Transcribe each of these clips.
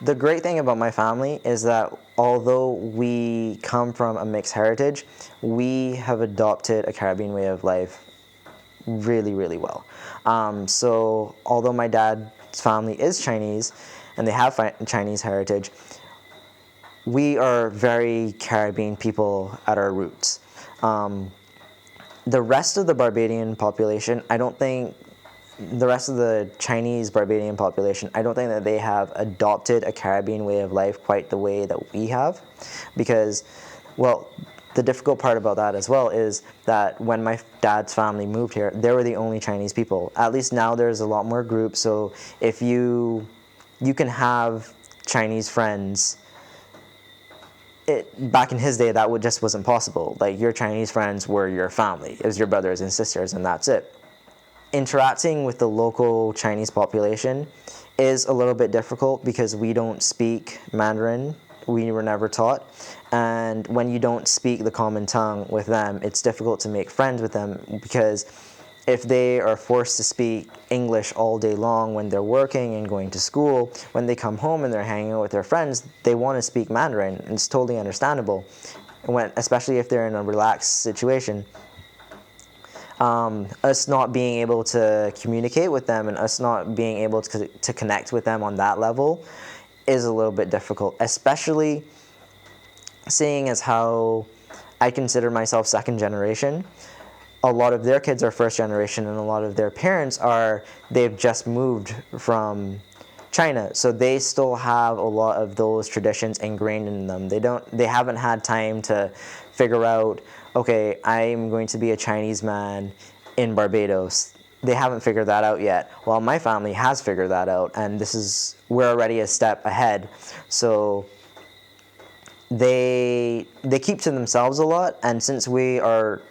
The great thing about my family is that although we come from a mixed heritage, we have adopted a Caribbean way of life really, really well. So although my dad's family is Chinese and they have Chinese heritage, we are very Caribbean people at our roots. The rest of the Barbadian population, I don't think the rest of the Chinese Barbadian population, I don't think that they have adopted a Caribbean way of life quite the way that we have, because, well, the difficult part about that as well is that when my dad's family moved here, they were the only Chinese people. At least now there's a lot more groups, so if you can have Chinese friends. Back in his day, that just wasn't possible. Like, your Chinese friends were your family. It was your brothers and sisters, and that's it. Interacting with the local Chinese population is a little bit difficult because we don't speak Mandarin. We were never taught. And when you don't speak the common tongue with them, it's difficult to make friends with them, because if they are forced to speak English all day long when they're working and going to school, when they come home and they're hanging out with their friends, they want to speak Mandarin, and it's totally understandable, especially if they're in a relaxed situation. Us not being able to communicate with them and us not being able to connect with them on that level is a little bit difficult, especially seeing as how I consider myself second generation. A lot of their kids are first generation, and a lot of their parents they've just moved from China, so they still have a lot of those traditions ingrained in them. They haven't had time to figure out, okay, I'm going to be a Chinese man in Barbados. They haven't figured that out yet. Well, my family has figured that out, and we're already a step ahead. So they keep to themselves a lot, and since we are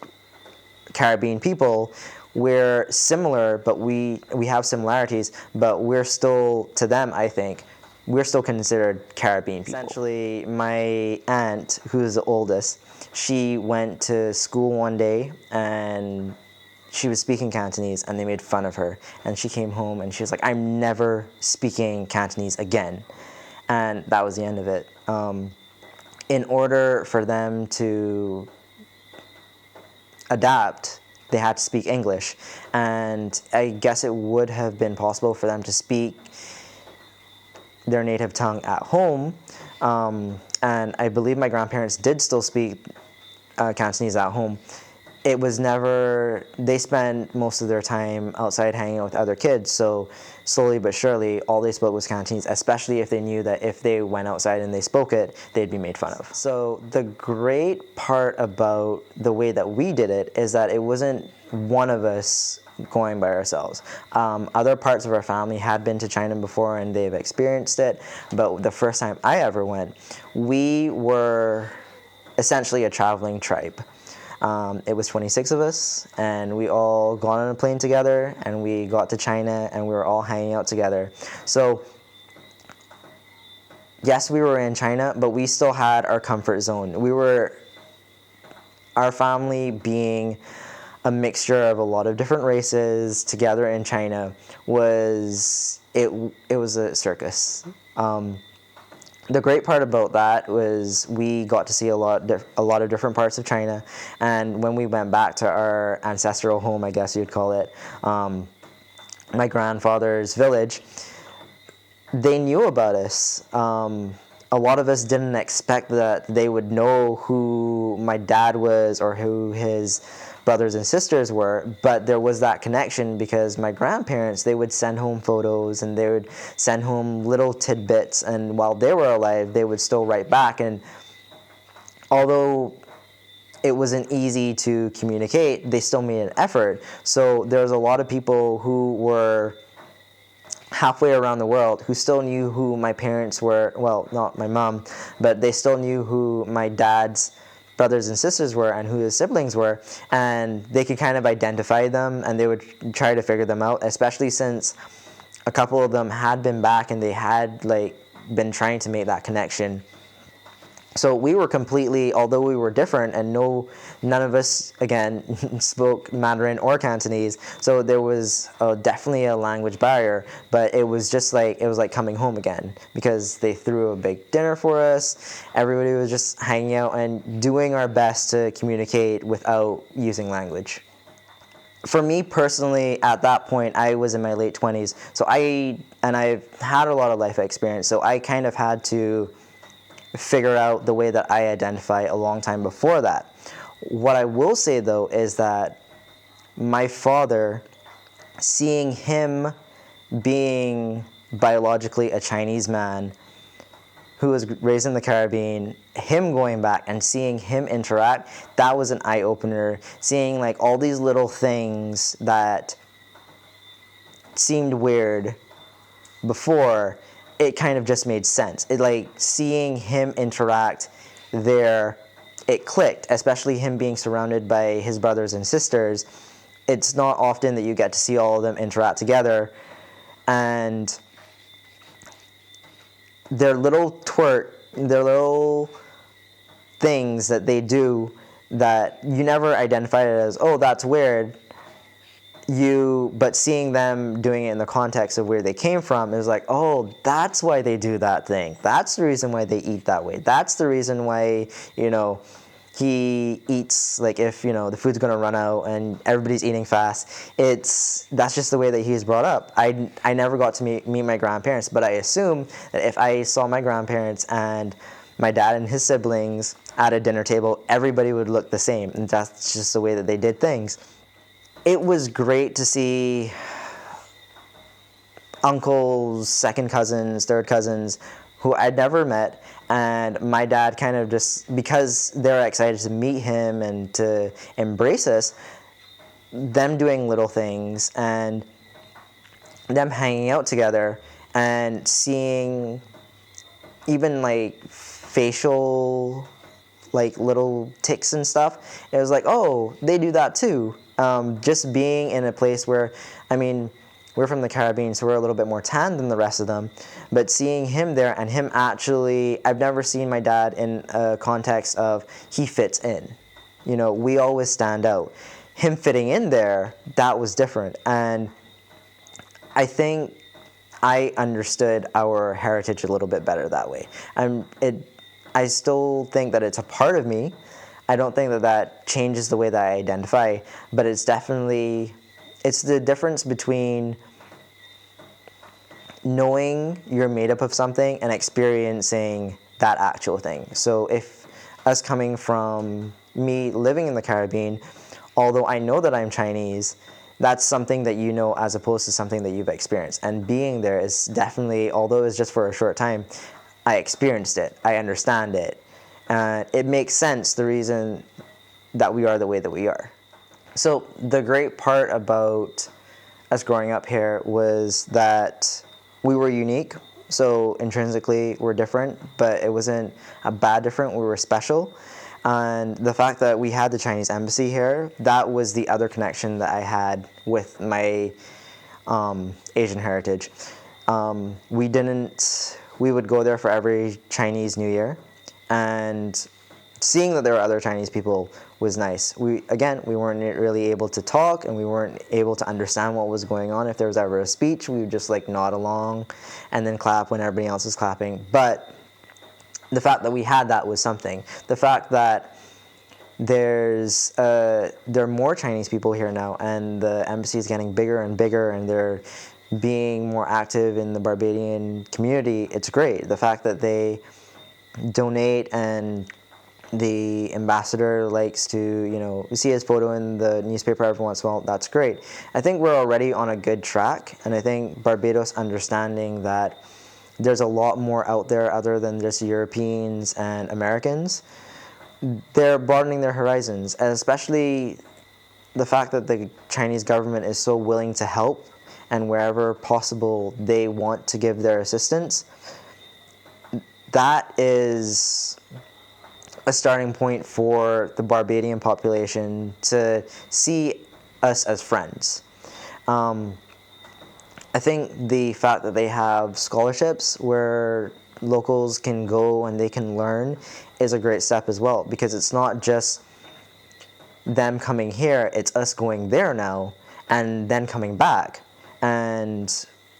Caribbean people, we're similar, but we have similarities, but we're still, to them, I think, we're still considered Caribbean people. Essentially, my aunt, who's the oldest, she went to school one day and she was speaking Cantonese, and they made fun of her, and she came home and she was like, I'm never speaking Cantonese again. And that was the end of it. In order for them to adapt, they had to speak English, and I guess it would have been possible for them to speak their native tongue at home, and I believe my grandparents did still speak Cantonese at home. It was never, they spent most of their time outside hanging out with other kids, so slowly but surely all they spoke was Cantonese, especially if they knew that if they went outside and they spoke it, they'd be made fun of. So the great part about the way that we did it is that it wasn't one of us going by ourselves. Other parts of our family had been to China before and they've experienced it, but the first time I ever went, we were essentially a traveling tribe. It was 26 of us, and we all got on a plane together, and we got to China, and we were all hanging out together. So, yes, we were in China, but we still had our comfort zone. Our family being a mixture of a lot of different races together in China was a circus. The great part about that was we got to see a lot of different parts of China, and when we went back to our ancestral home, I guess you'd call it, my grandfather's village, they knew about us. A lot of us didn't expect that they would know who my dad was or who his brothers and sisters were, but there was that connection because my grandparents, they would send home photos and they would send home little tidbits, and while they were alive, they would still write back. And although it wasn't easy to communicate, they still made an effort. So there's a lot of people who were halfway around the world who still knew who my parents were. Well, not my mom, but they still knew who my dad's brothers and sisters were and who his siblings were, and they could kind of identify them, and they would try to figure them out, especially since a couple of them had been back and they had been trying to make that connection. So we were completely, although we were different, and none of us again spoke Mandarin or Cantonese. So there was definitely a language barrier, but it was like coming home again, because they threw a big dinner for us. Everybody was just hanging out and doing our best to communicate without using language. For me personally, at that point, I was in my late 20s, so I've had a lot of life experience, so I kind of had to figure out the way that I identify a long time before that. What I will say though is that my father, seeing him being biologically a Chinese man who was raised in the Caribbean, him going back and seeing him interact, that was an eye-opener. Seeing like all these little things that seemed weird before, it kind of just made sense. It, like, seeing him interact there, it clicked, especially him being surrounded by his brothers and sisters. It's not often that you get to see all of them interact together, and their little things that they do that you never identified it as, oh, that's weird. But seeing them doing it in the context of where they came from, it was like, oh, that's why they do that thing. That's the reason why they eat that way. That's the reason why, he eats, like, if, the food's going to run out and everybody's eating fast. That's just the way that he was brought up. I never got to meet my grandparents, but I assume that if I saw my grandparents and my dad and his siblings at a dinner table, everybody would look the same, and that's just the way that they did things. It was great to see uncles, second cousins, third cousins who I'd never met, and my dad kind of just, because they're excited to meet him and to embrace us, them doing little things and them hanging out together and seeing even like facial, like little tics and stuff. It was like, oh, they do that too. Just being in a place where, we're from the Caribbean, so we're a little bit more tan than the rest of them. But seeing him there and him actually, I've never seen my dad in a context of he fits in. We always stand out. Him fitting in there, that was different. And I think I understood our heritage a little bit better that way. I still think that it's a part of me. I don't think that changes the way that I identify, but it's the difference between knowing you're made up of something and experiencing that actual thing. So if us coming from me living in the Caribbean, although I know that I'm Chinese, that's something that you know as opposed to something that you've experienced. And being there is definitely, although it's just for a short time, I experienced it, I understand it, and it makes sense the reason that we are the way that we are. So the great part about us growing up here was that we were unique, so intrinsically we're different, but it wasn't a bad different, we were special. And the fact that we had the Chinese embassy here, that was the other connection that I had with my Asian heritage. We would go there for every Chinese New Year, and seeing that there were other Chinese people was nice. We weren't really able to talk, and we weren't able to understand what was going on. If there was ever a speech, we would just like nod along and then clap when everybody else was clapping. But the fact that we had that was something. The fact that there are more Chinese people here now, and the embassy is getting bigger and bigger, and they're being more active in the Barbadian community, it's great. The fact that they donate, and the ambassador likes to, see his photo in the newspaper every once in a while, that's great. I think we're already on a good track, and I think Barbados understanding that there's a lot more out there other than just Europeans and Americans, they're broadening their horizons, and especially the fact that the Chinese government is so willing to help, and wherever possible they want to give their assistance. That is a starting point for the Barbadian population to see us as friends. I think the fact that they have scholarships where locals can go and they can learn is a great step as well, because it's not just them coming here, it's us going there now and then coming back. And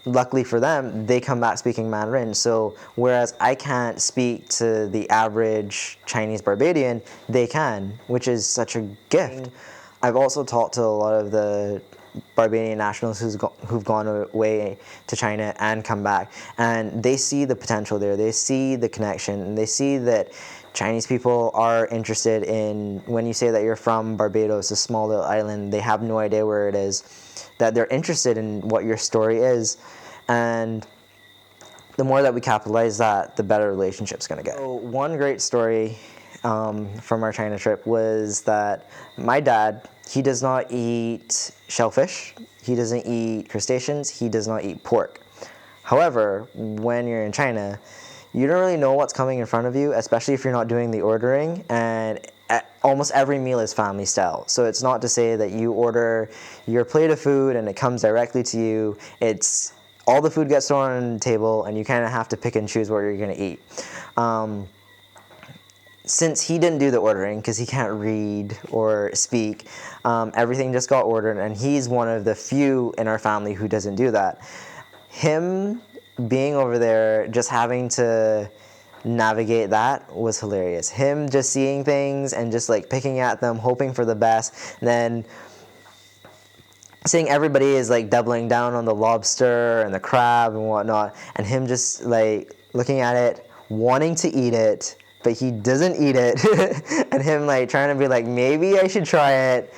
luckily for them, they come back speaking Mandarin. So whereas I can't speak to the average Chinese Barbadian, they can, which is such a gift. I've also talked to a lot of the Barbadian nationals who've gone away to China and come back, and they see the potential there. They see the connection, and they see that Chinese people are interested in, when you say that you're from Barbados, a small little island, they have no idea where it is, that they're interested in what your story is. And the more that we capitalize that, the better relationship's going to get. So one great story from our China trip was that my dad, he does not eat shellfish, he doesn't eat crustaceans, he does not eat pork. However, when you're in China, you don't really know what's coming in front of you, especially if you're not doing the ordering, and almost every meal is family style. So it's not to say that you order your plate of food and it comes directly to you. It's all the food gets thrown on the table and you kind of have to pick and choose what you're going to eat. Since he didn't do the ordering because he can't read or speak, everything just got ordered, and he's one of the few in our family who doesn't do that. Him being over there, just having to navigate that was hilarious. Him just seeing things and just like picking at them, hoping for the best, then seeing everybody is like doubling down on the lobster and the crab and whatnot, and him just like looking at it, wanting to eat it, but he doesn't eat it, and him like trying to be like, maybe I should try it.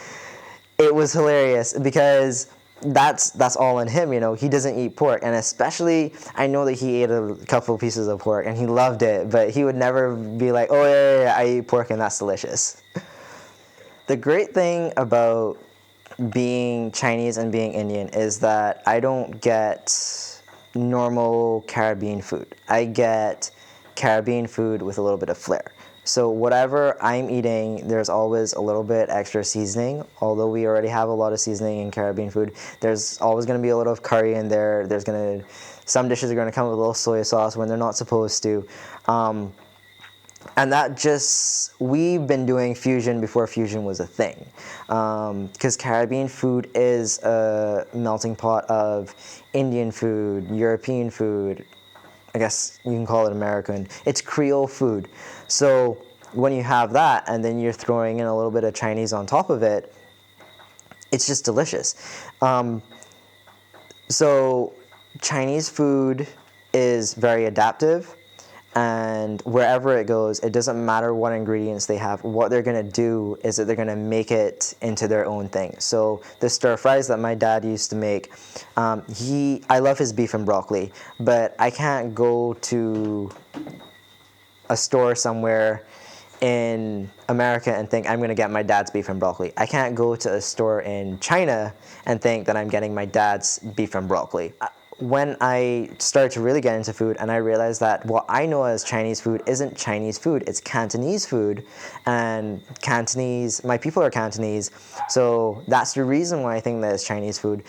It was hilarious because that's all in him, you know. He doesn't eat pork, and especially I know that he ate a couple pieces of pork and he loved it, but he would never be like, oh yeah, I eat pork and that's delicious. The great thing about being Chinese and being Indian is that I don't get normal Caribbean food. I get Caribbean food with a little bit of flair. So whatever I'm eating, there's always a little bit extra seasoning. Although we already have a lot of seasoning in Caribbean food, there's always going to be a little of curry in there. Some dishes are going to come with a little soy sauce when they're not supposed to. And we've been doing fusion before fusion was a thing. Because Caribbean food is a melting pot of Indian food, European food, I guess you can call it American. It's Creole food. So when you have that and then you're throwing in a little bit of Chinese on top of it, it's just delicious. So Chinese food is very adaptive, and wherever it goes, it doesn't matter what ingredients they have. What they're going to do is that they're going to make it into their own thing. So the stir fries that my dad used to make, I love his beef and broccoli, but I can't go to a store somewhere in America and think I'm going to get my dad's beef and broccoli. I can't go to a store in China and think that I'm getting my dad's beef and broccoli. When I started to really get into food and I realized that what I know as Chinese food isn't Chinese food, it's Cantonese food, and my people are Cantonese, so that's the reason why I think that it's Chinese food,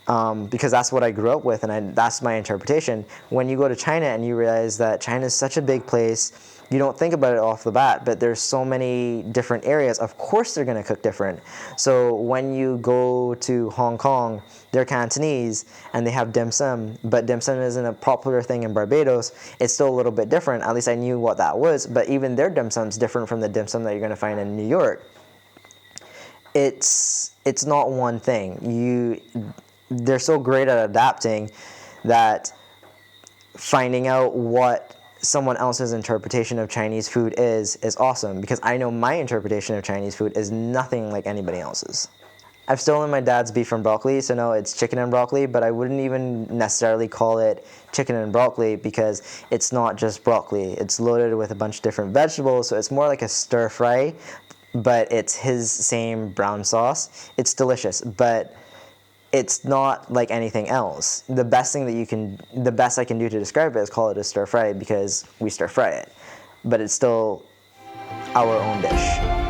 because that's what I grew up with, and that's my interpretation. When you go to China and you realize that China is such a big place, you don't think about it off the bat, but there's so many different areas. Of course they're going to cook different. So when you go to Hong Kong, they're Cantonese and they have dim sum, but dim sum isn't a popular thing in Barbados. It's still a little bit different. At least I knew what that was, but even their dim sum's different from the dim sum that you're going to find in New York. It's not one thing. They're so great at adapting that finding out what someone else's interpretation of Chinese food is awesome, because I know my interpretation of Chinese food is nothing like anybody else's. I've stolen my dad's beef and broccoli, so no, it's chicken and broccoli, but I wouldn't even necessarily call it chicken and broccoli because it's not just broccoli. It's loaded with a bunch of different vegetables, so it's more like a stir fry, but it's his same brown sauce. It's delicious, but it's not like anything else. The best I can do to describe it is call it a stir fry, because we stir fry it, but it's still our own dish.